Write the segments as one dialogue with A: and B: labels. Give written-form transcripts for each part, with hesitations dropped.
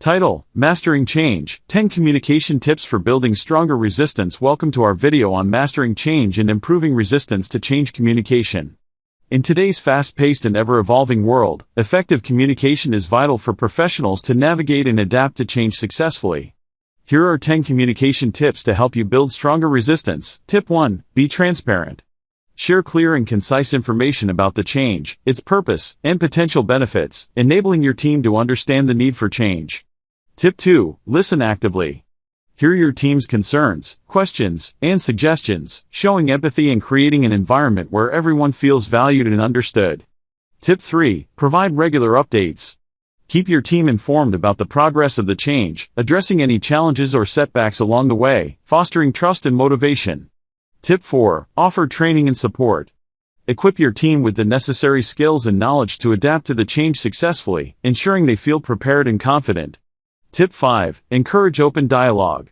A: Title: Mastering Change, 10 Communication Tips for Building Stronger Resistance. Welcome to our video on mastering change and improving resistance to change communication. In today's fast-paced and ever-evolving world, effective communication is vital for professionals to navigate and adapt to change successfully. Here are 10 communication tips to help you build stronger resistance. Tip 1. Be transparent. Share clear and concise information about the change, its purpose, and potential benefits, enabling your team to understand the need for change. Tip 2. Listen actively. Hear your team's concerns, questions, and suggestions, showing empathy and creating an environment where everyone feels valued and understood. Tip 3. Provide regular updates. Keep your team informed about the progress of the change, addressing any challenges or setbacks along the way, fostering trust and motivation. Tip 4. Offer training and support. Equip your team with the necessary skills and knowledge to adapt to the change successfully, ensuring they feel prepared and confident. Tip 5. Encourage open dialogue.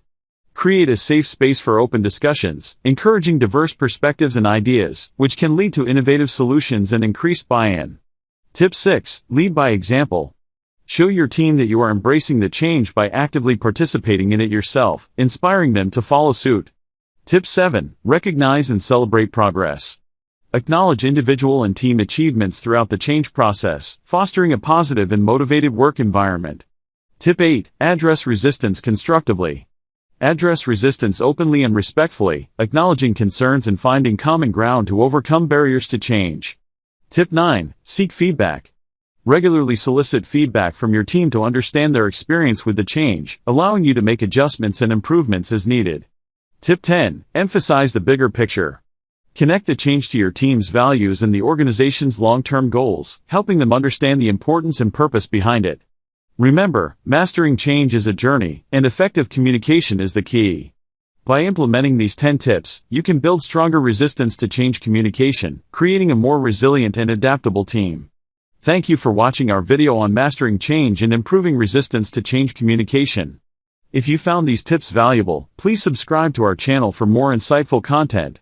A: Create a safe space for open discussions, encouraging diverse perspectives and ideas, which can lead to innovative solutions and increased buy-in. Tip 6. Lead by example. Show your team that you are embracing the change by actively participating in it yourself, inspiring them to follow suit. Tip 7. Recognize and celebrate progress. Acknowledge individual and team achievements throughout the change process, fostering a positive and motivated work environment. Tip 8. Address resistance constructively. Address resistance openly and respectfully, acknowledging concerns and finding common ground to overcome barriers to change. Tip 9. Seek feedback. Regularly solicit feedback from your team to understand their experience with the change, allowing you to make adjustments and improvements as needed. Tip 10. Emphasize the bigger picture. Connect the change to your team's values and the organization's long-term goals, helping them understand the importance and purpose behind it. Remember, mastering change is a journey, and effective communication is the key. By implementing these 10 tips, you can build stronger resistance to change communication, creating a more resilient and adaptable team. Thank you for watching our video on mastering change and improving resistance to change communication. If you found these tips valuable, please subscribe to our channel for more insightful content.